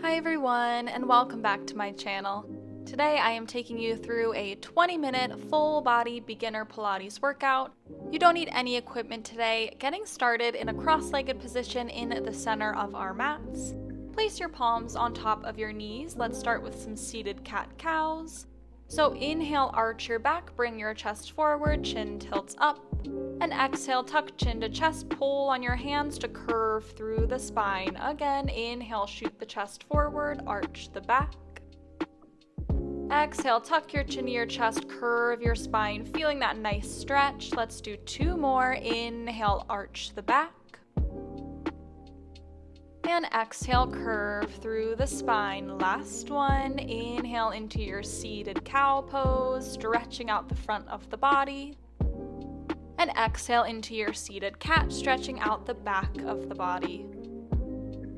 Hi everyone, and welcome back to my channel. Today I am taking you through a 20-minute full body beginner Pilates workout. You don't need any equipment today. Getting started in a cross-legged position in the center of our mats. Place your palms on top of your knees. Let's start with some seated cat-cows. So inhale, arch your back, bring your chest forward, chin tilts up. And exhale, tuck chin to chest, pull on your hands to curve through the spine. Again, inhale, shoot the chest forward, arch the back. Exhale, tuck your chin to your chest, curve your spine, feeling that nice stretch. Let's do two more. Inhale, arch the back. And exhale, curve through the spine. Last one. Inhale into your seated cow pose, stretching out the front of the body. And exhale into your seated cat, stretching out the back of the body.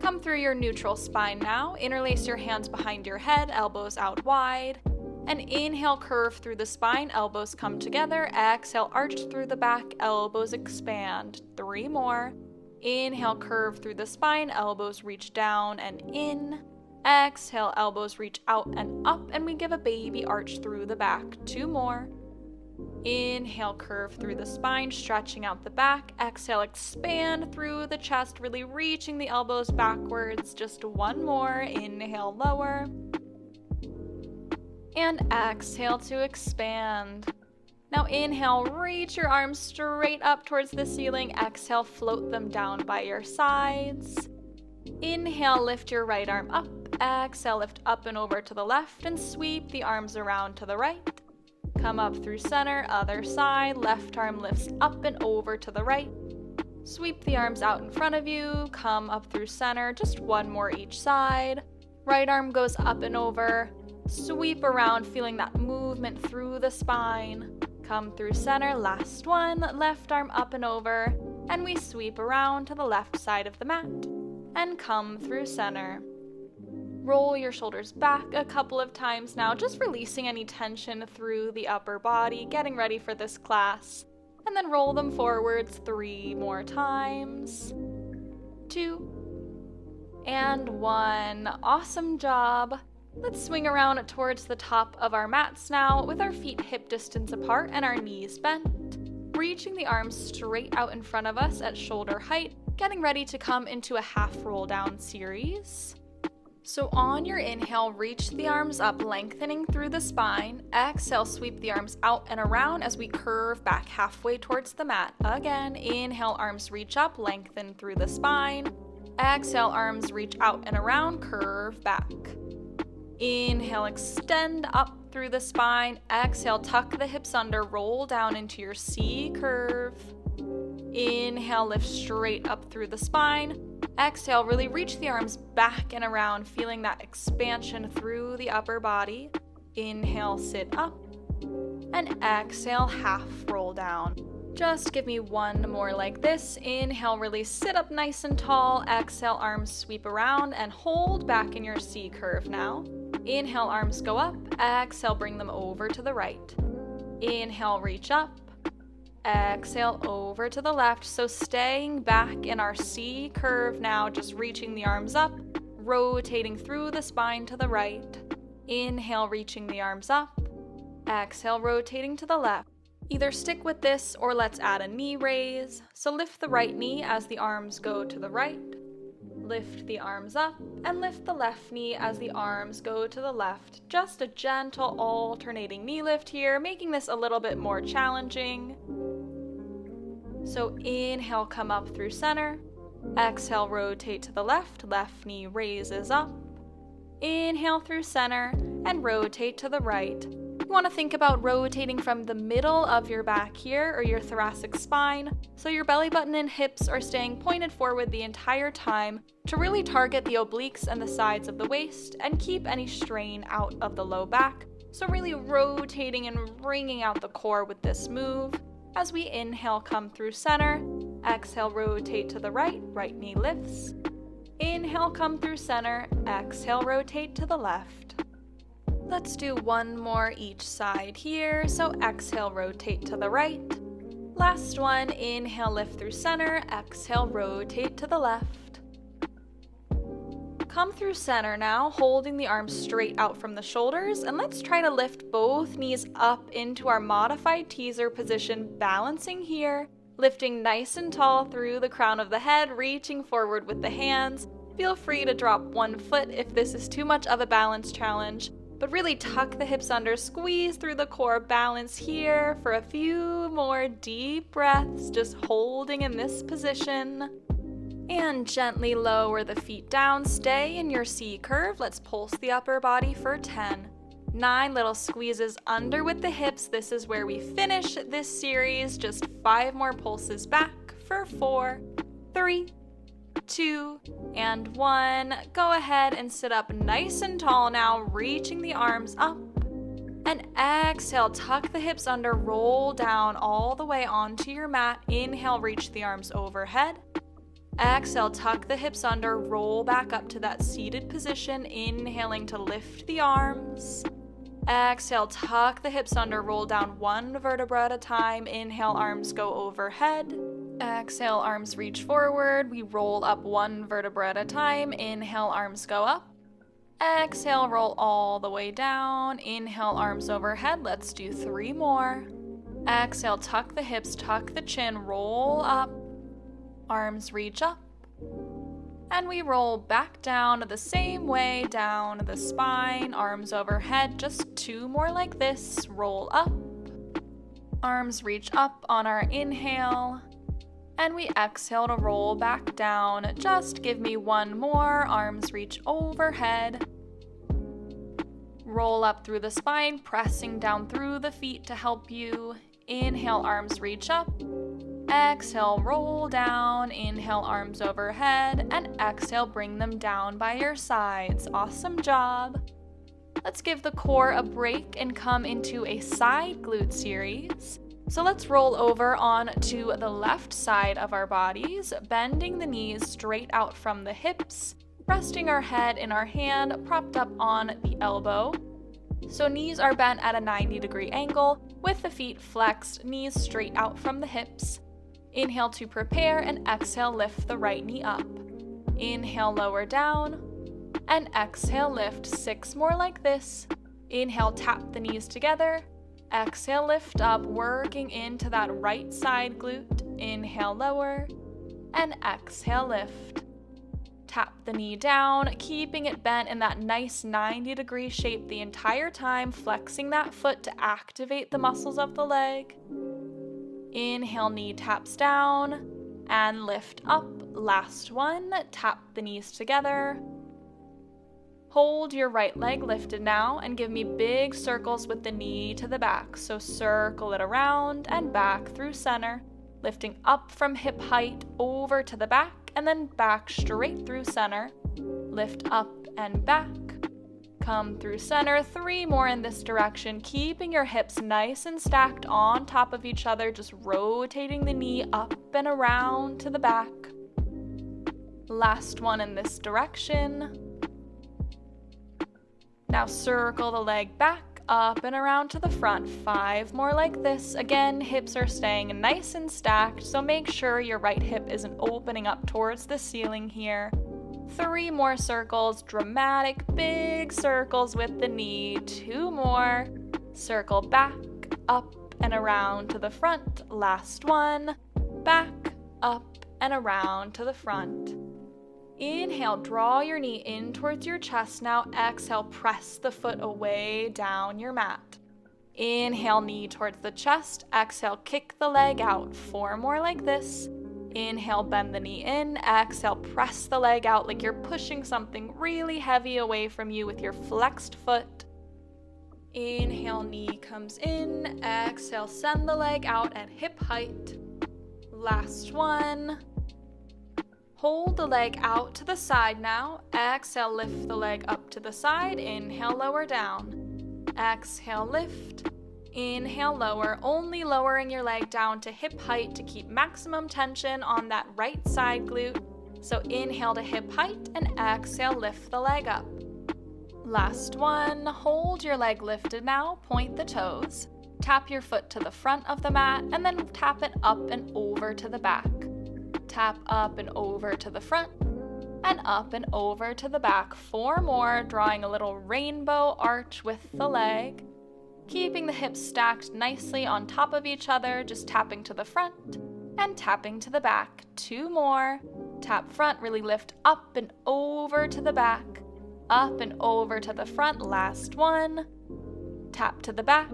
Come through your neutral spine now. Interlace your hands behind your head, elbows out wide. And inhale, curve through the spine, elbows come together. Exhale, arch through the back, elbows expand. Three more. Inhale, curve through the spine, elbows reach down and in. Exhale, elbows reach out and up, and we give a baby arch through the back. Two more. Inhale, curve through the spine, stretching out the back. Exhale, expand through the chest, really reaching the elbows backwards. Just one more. Inhale, lower. And exhale to expand. Now inhale, reach your arms straight up towards the ceiling. Exhale, float them down by your sides. Inhale, lift your right arm up. Exhale, lift up and over to the left and sweep the arms around to the right. Come up through center, other side. Left arm lifts up and over to the right. Sweep the arms out in front of you. Come up through center, just one more each side. Right arm goes up and over. Sweep around, feeling that movement through the spine. Come through center, last one. Left arm up and over. And we sweep around to the left side of the mat. And come through center. Roll your shoulders back a couple of times now, just releasing any tension through the upper body, getting ready for this class. And then roll them forwards 3 more times. 2 and 1. Awesome job. Let's swing around towards the top of our mats now with our feet hip distance apart and our knees bent. Reaching the arms straight out in front of us at shoulder height, getting ready to come into a half roll down series. So on your inhale, reach the arms up, lengthening through the spine. Exhale, sweep the arms out and around as we curve back halfway towards the mat. Again, inhale, arms reach up, lengthen through the spine. Exhale, arms reach out and around, curve back. Inhale, extend up through the spine. Exhale, tuck the hips under, roll down into your C curve. Inhale, lift straight up through the spine. Exhale, really reach the arms back and around, feeling that expansion through the upper body. Inhale, sit up. And exhale, half roll down. Just give me one more like this. Inhale, really sit up nice and tall. Exhale, arms sweep around and hold back in your C curve now. Inhale, arms go up. Exhale, bring them over to the right. Inhale, reach up. Exhale, over to the left. So staying back in our C curve now, just reaching the arms up, rotating through the spine to the right. Inhale, reaching the arms up. Exhale, rotating to the left. Either stick with this or let's add a knee raise. So lift the right knee as the arms go to the right. Lift the arms up and lift the left knee as the arms go to the left. Just a gentle alternating knee lift here, making this a little bit more challenging. So inhale, come up through center. Exhale, rotate to the left. Left knee raises up. Inhale through center and rotate to the right. You want to think about rotating from the middle of your back here or your thoracic spine, so your belly button and hips are staying pointed forward the entire time to really target the obliques and the sides of the waist and keep any strain out of the low back. So really rotating and wringing out the core with this move. As we inhale, come through center. Exhale, rotate to the right. Right knee lifts. Inhale, come through center. Exhale, rotate to the left. Let's do one more each side here. So exhale, rotate to the right. Last one, inhale, lift through center. Exhale, rotate to the left. Come through center now, holding the arms straight out from the shoulders, and let's try to lift both knees up into our modified teaser position, balancing here, lifting nice and tall through the crown of the head, reaching forward with the hands. Feel free to drop one foot if this is too much of a balance challenge, but really tuck the hips under, squeeze through the core, balance here for a few more deep breaths, just holding in this position. And gently lower the feet down, stay in your C curve. Let's pulse the upper body for 10. 9 little squeezes under with the hips. This is where we finish this series. Just 5 more pulses back for 4, 3, 2, and 1. Go ahead and sit up nice and tall now, reaching the arms up. And exhale, tuck the hips under, roll down all the way onto your mat. Inhale, reach the arms overhead. Exhale, tuck the hips under, roll back up to that seated position, inhaling to lift the arms. Exhale, tuck the hips under, roll down one vertebra at a time. Inhale, arms go overhead. Exhale, arms reach forward. We roll up one vertebra at a time. Inhale, arms go up. Exhale, roll all the way down. Inhale, arms overhead. Let's do 3 more. Exhale, tuck the hips, tuck the chin, roll up. Arms reach up, and we roll back down the same way, down the spine, arms overhead, just 2 more like this, roll up, arms reach up on our inhale, and we exhale to roll back down. Just give me 1 more, arms reach overhead, roll up through the spine, pressing down through the feet to help you. Inhale, arms reach up. Exhale, roll down, inhale, arms overhead, and exhale, bring them down by your sides. Awesome job. Let's give the core a break and come into a side glute series. So let's roll over on to the left side of our bodies, bending the knees straight out from the hips, resting our head in our hand, propped up on the elbow. So knees are bent at a 90-degree angle, with the feet flexed, knees straight out from the hips. Inhale to prepare, and exhale, lift the right knee up. Inhale, lower down, and exhale, lift. 6 more like this. Inhale, tap the knees together. Exhale, lift up, working into that right side glute. Inhale, lower, and exhale, lift. Tap the knee down, keeping it bent in that nice 90-degree shape the entire time, flexing that foot to activate the muscles of the leg. Inhale, knee taps down, and lift up. Last one, tap the knees together. Hold your right leg lifted now, and give me big circles with the knee to the back. So circle it around and back through center, lifting up from hip height over to the back, and then back straight through center. Lift up and back. Come through center. 3 more in this direction, keeping your hips nice and stacked on top of each other, just rotating the knee up and around to the back. Last one in this direction. Now circle the leg back, up and around to the front. 5 more like this. Again, hips are staying nice and stacked, so make sure your right hip isn't opening up towards the ceiling here. 3 more circles, dramatic big circles with the knee. 2 more. Circle back, up and around to the front. Last one. Back, up and around to the front. Inhale, draw your knee in towards your chest. Now exhale, press the foot away down your mat. Inhale, knee towards the chest. Exhale, kick the leg out. 4 more like this. Inhale, bend the knee in. Exhale, press the leg out like you're pushing something really heavy away from you with your flexed foot. Inhale, knee comes in. Exhale, send the leg out at hip height. Last one. Hold the leg out to the side now. Exhale, lift the leg up to the side. Inhale, lower down. Exhale, lift. Inhale, lower, only lowering your leg down to hip height to keep maximum tension on that right side glute. So inhale to hip height, and exhale, lift the leg up. Last one, hold your leg lifted now, point the toes. Tap your foot to the front of the mat, and then tap it up and over to the back. Tap up and over to the front. and up and over to the back. 4 more, drawing a little rainbow arch with the leg. Keeping the hips stacked nicely on top of each other, just tapping to the front and tapping to the back. 2 more. Tap front, really lift up and over to the back. Up and over to the front. Last one. Tap to the back.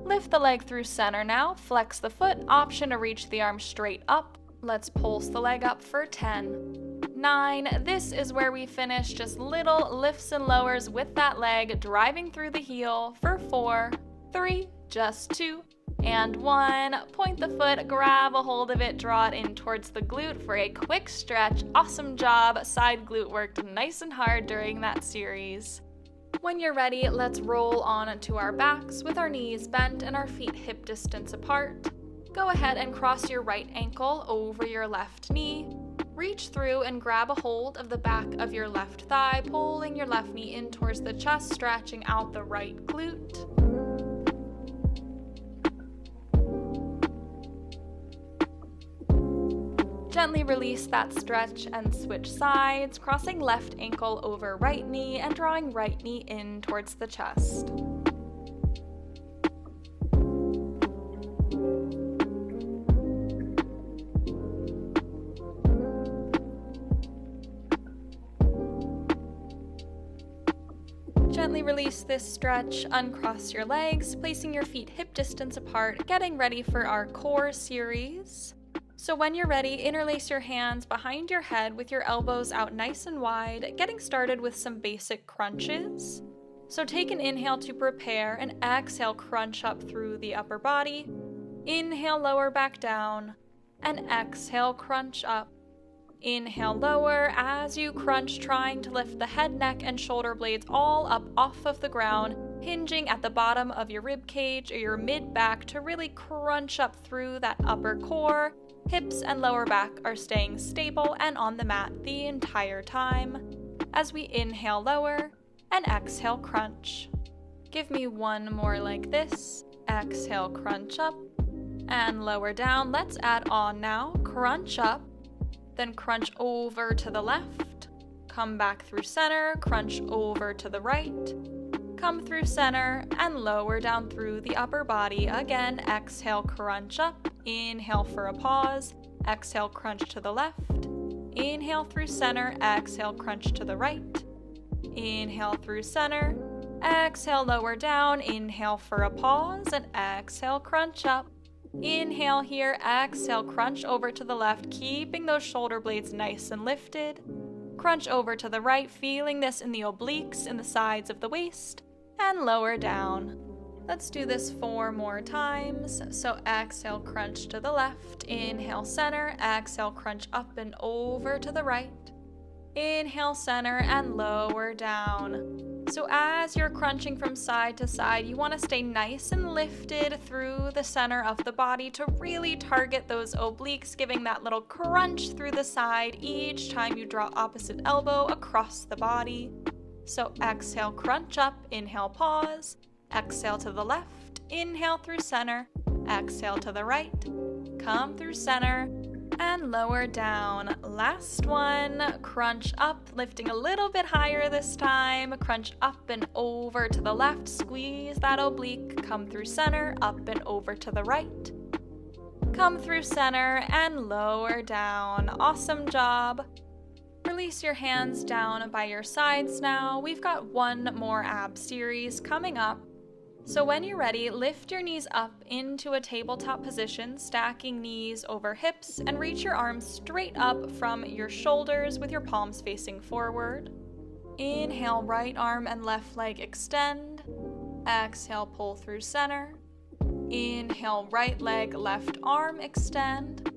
Lift the leg through center now. Flex the foot. Option to reach the arm straight up. Let's pulse the leg up for 10. 9. This is where we finish, just little lifts and lowers with that leg, driving through the heel for 4, 3, just 2, and 1. Point the foot, grab a hold of it, draw it in towards the glute for a quick stretch. Awesome job. Side glute worked nice and hard during that series. When you're ready, let's roll on to our backs with our knees bent and our feet hip distance apart. Go ahead and cross your right ankle over your left knee. Reach through and grab a hold of the back of your left thigh, pulling your left knee in towards the chest, stretching out the right glute. Gently release that stretch and switch sides, crossing left ankle over right knee and drawing right knee in towards the chest. Gently release this stretch, uncross your legs, placing your feet hip distance apart, getting ready for our core series. So when you're ready, interlace your hands behind your head with your elbows out nice and wide, getting started with some basic crunches. So take an inhale to prepare and exhale, crunch up through the upper body. Inhale, lower back down, and exhale, crunch up. Inhale, lower as you crunch, trying to lift the head, neck, and shoulder blades all up off of the ground, hinging at the bottom of your rib cage or your mid-back to really crunch up through that upper core. Hips and lower back are staying stable and on the mat the entire time. As we inhale, lower, and exhale, crunch. Give me one more like this. Exhale, crunch up, and lower down. Let's add on now. Crunch up. Then crunch over to the left, come back through center, crunch over to the right, come through center, and lower down through the upper body. Again, exhale, crunch up, inhale for a pause, exhale, crunch to the left, inhale through center, exhale, crunch to the right, inhale through center, exhale, lower down, inhale for a pause, and exhale, crunch up. Inhale here, exhale, crunch over to the left, keeping those shoulder blades nice and lifted. Crunch over to the right, feeling this in the obliques, in the sides of the waist, and lower down. Let's do this 4 more times. So exhale, crunch to the left, inhale, center, exhale, crunch up and over to the right. Inhale, center, and lower down. So as you're crunching from side to side, you want to stay nice and lifted through the center of the body to really target those obliques, giving that little crunch through the side each time you draw opposite elbow across the body. So exhale, crunch up, inhale, pause, exhale to the left, inhale through center, exhale to the right, come through center, and lower down. Last one, crunch up, lifting a little bit higher this time, crunch up and over to the left, squeeze that oblique, come through center, up and over to the right, come through center, and lower down. Awesome job. Release your hands down by your sides now. We've got one more ab series coming up. So when you're ready, lift your knees up into a tabletop position, stacking knees over hips, and reach your arms straight up from your shoulders with your palms facing forward. Inhale, right arm and left leg extend. Exhale, pull through center. Inhale, right leg, left arm extend.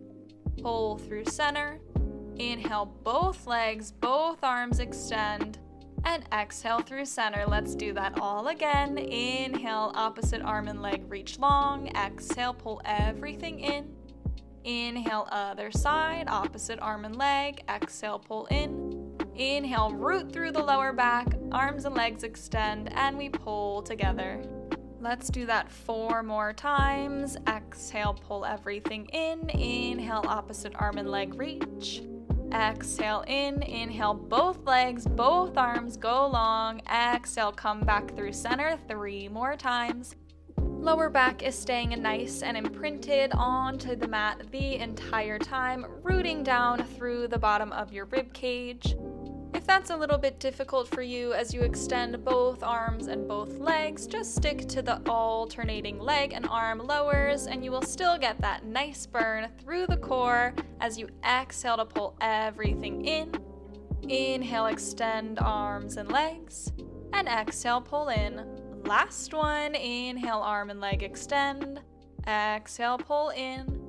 Pull through center. Inhale, both legs, both arms extend. And exhale through center. Let's do that all again. Inhale, opposite arm and leg reach long. Exhale, pull everything in. Inhale, other side, opposite arm and leg. Exhale, pull in. Inhale, root through the lower back, arms and legs extend, and we pull together. Let's do that 4 more times. Exhale, pull everything in. Inhale, opposite arm and leg reach. Exhale in, inhale both legs, both arms go long. Exhale, come back through center 3 more times. Lower back is staying nice and imprinted onto the mat the entire time, rooting down through the bottom of your rib cage. If that's a little bit difficult for you as you extend both arms and both legs, just stick to the alternating leg and arm lowers and you will still get that nice burn through the core as you exhale to pull everything in. Inhale, extend arms and legs, and exhale, pull in. Last one, inhale, arm and leg extend, exhale, pull in.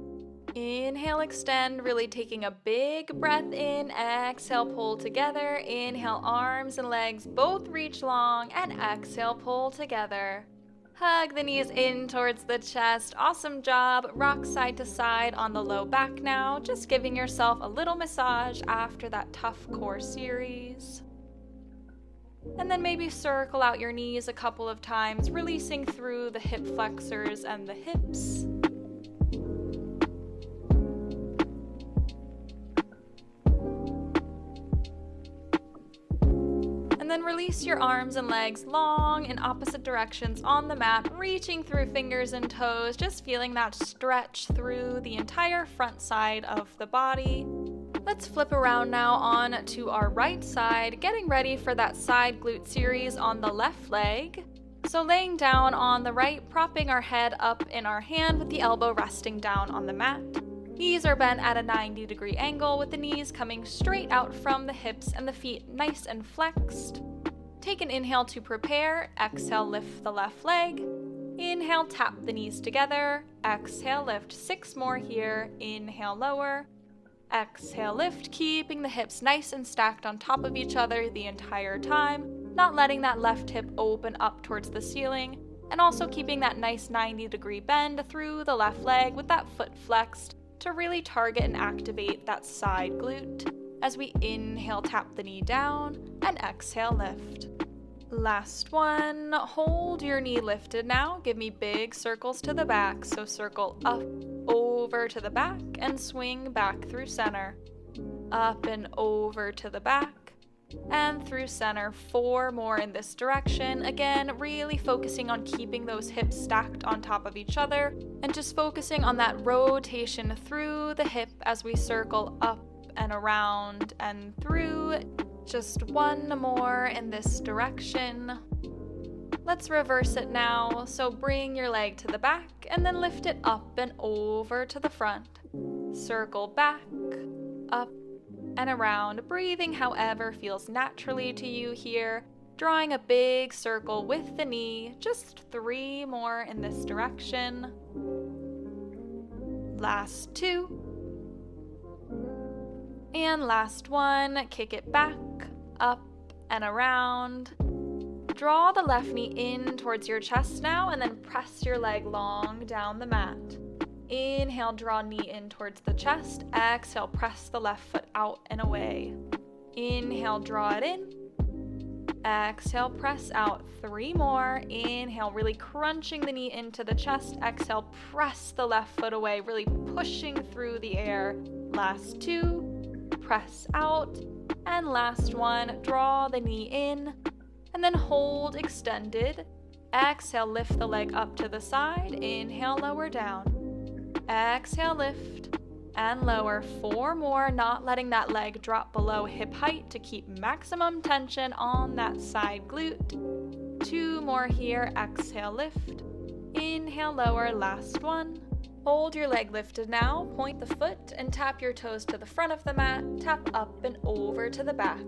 Inhale, extend, really taking a big breath in. Exhale, pull together. Inhale, arms and legs both reach long, and exhale, pull together. Hug the knees in towards the chest. Awesome job. Rock side to side on the low back now, just giving yourself a little massage after that tough core series. And then maybe circle out your knees a couple of times, releasing through the hip flexors and the hips. And then release your arms and legs long in opposite directions on the mat, reaching through fingers and toes, just feeling that stretch through the entire front side of the body. Let's flip around now on to our right side, getting ready for that side glute series on the left leg. So laying down on the right, propping our head up in our hand with the elbow resting down on the mat. Knees are bent at a 90-degree angle with the knees coming straight out from the hips and the feet nice and flexed. Take an inhale to prepare. Exhale, lift the left leg. Inhale, tap the knees together. Exhale, lift. 6 more here. Inhale, lower. Exhale, lift, keeping the hips nice and stacked on top of each other the entire time, not letting that left hip open up towards the ceiling, and also keeping that nice 90-degree bend through the left leg with that foot flexed to really target and activate that side glute. As we inhale, tap the knee down, and exhale, lift. Last one, hold your knee lifted now. Give me big circles to the back, so circle up, over to the back, and swing back through center. Up and over to the back, and through center. 4 more in this direction. Again, really focusing on keeping those hips stacked on top of each other, and just focusing on that rotation through the hip as we circle up and around and through. Just 1 more in this direction. Let's reverse it now. So bring your leg to the back and then lift it up and over to the front. Circle back, up and around, breathing however feels naturally to you here. Drawing a big circle with the knee. Just 3 more in this direction. Last 2. And last one, kick it back, up and around. Draw the left knee in towards your chest now and then press your leg long down the mat. Inhale, draw knee in towards the chest. Exhale, press the left foot out and away. Inhale, draw it in. Exhale, press out. 3 more. Inhale, really crunching the knee into the chest. Exhale, press the left foot away, really pushing through the air. Last 2. Press out, and last one, draw the knee in, and then hold extended. Exhale, lift the leg up to the side. Inhale, lower down. Exhale, lift, and lower. 4 more, not letting that leg drop below hip height to keep maximum tension on that side glute. 2 more here. Exhale, lift. Inhale, lower. Last one. Hold your leg lifted now, point the foot and tap your toes to the front of the mat, tap up and over to the back,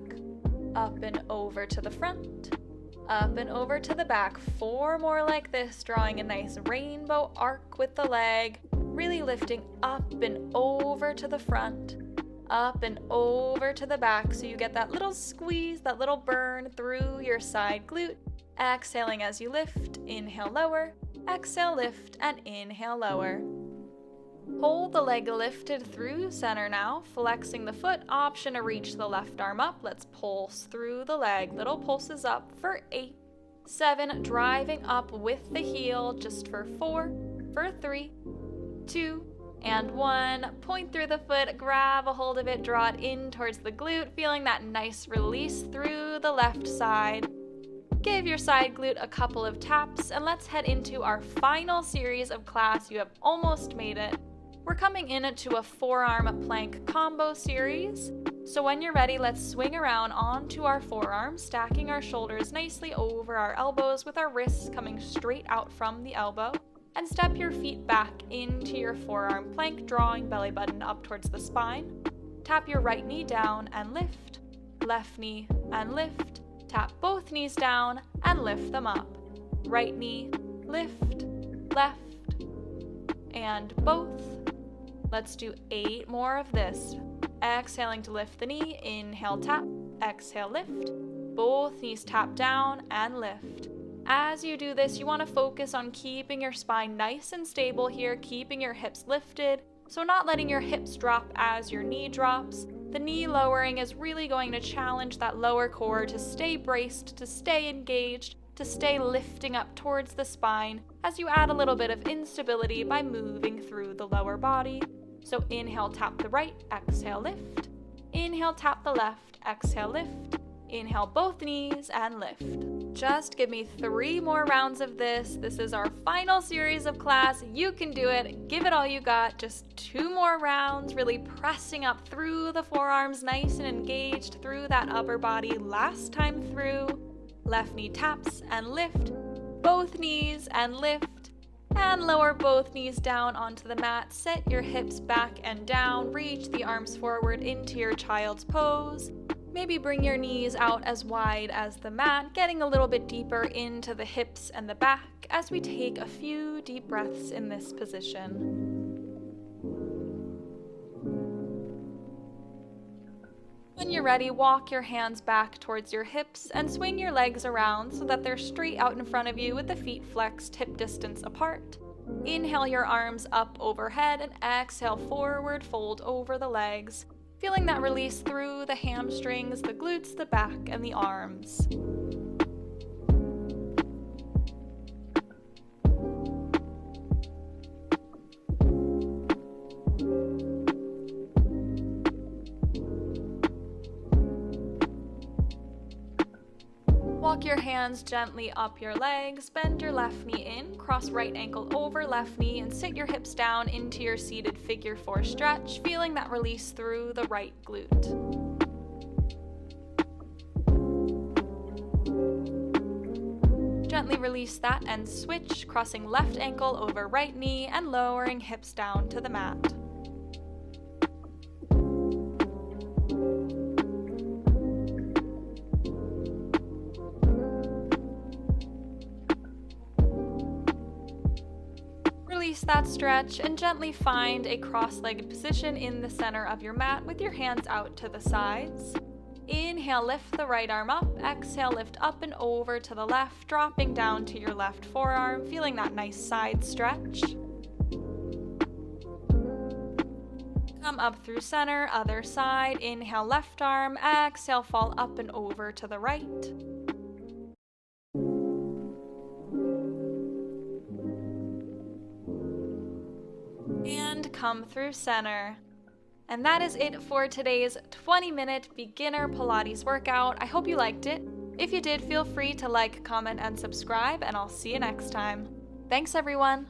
up and over to the front, up and over to the back. 4 more like this, drawing a nice rainbow arc with the leg, really lifting up and over to the front, up and over to the back so you get that little squeeze, that little burn through your side glute. Exhaling as you lift, inhale, lower, exhale, lift, and inhale, lower. Hold the leg lifted through center now, flexing the foot, option to reach the left arm up. Let's pulse through the leg, little pulses up for 8, 7, driving up with the heel just for 4, for 3, 2, And 1, point through the foot, grab a hold of it, draw it in towards the glute, feeling that nice release through the left side. Give your side glute a couple of taps, and let's head into our final series of class. You have almost made it. We're coming into a forearm plank combo series. So when you're ready, let's swing around onto our forearms, stacking our shoulders nicely over our elbows with our wrists coming straight out from the elbow. And step your feet back into your forearm plank, drawing belly button up towards the spine. Tap your right knee down and lift, left knee and lift. Tap both knees down and lift them up. Right knee, lift, left, and both. Let's do 8 more of this. Exhaling to lift the knee, inhale, tap, exhale, lift. Both knees tap down and lift. As you do this, you want to focus on keeping your spine nice and stable here, keeping your hips lifted, so not letting your hips drop as your knee drops. The knee lowering is really going to challenge that lower core to stay braced, to stay engaged, to stay lifting up towards the spine as you add a little bit of instability by moving through the lower body. So inhale, tap the right, exhale, lift. Inhale, tap the left, exhale, lift. Inhale both knees and lift. Just give me 3 more rounds of this. This is our final series of class. You can do it. Give it all you got. Just 2 more rounds, really pressing up through the forearms, nice and engaged through that upper body. Last time through. Left knee taps and lift. Both knees and lift. And lower both knees down onto the mat. Set your hips back and down. Reach the arms forward into your child's pose. Maybe bring your knees out as wide as the mat, getting a little bit deeper into the hips and the back as we take a few deep breaths in this position. When you're ready, walk your hands back towards your hips and swing your legs around so that they're straight out in front of you with the feet flexed hip distance apart. Inhale your arms up overhead and exhale forward, fold over the legs. Feeling that release through the hamstrings, the glutes, the back, and the arms. Walk your hands gently up your legs, bend your left knee in, cross right ankle over left knee, and sit your hips down into your seated figure 4 stretch, feeling that release through the right glute. Gently release that and switch, crossing left ankle over right knee and lowering hips down to the mat. Release that stretch and gently find a cross-legged position in the center of your mat with your hands out to the sides. Inhale, lift the right arm up. Exhale, lift up and over to the left, dropping down to your left forearm, feeling that nice side stretch. Come up through center, other side. Inhale, left arm. Exhale, fall up and over to the right. And come through center. And that is it for today's 20-minute beginner Pilates workout. I hope you liked it. If you did, feel free to like, comment, and subscribe, and I'll see you next time. Thanks, everyone.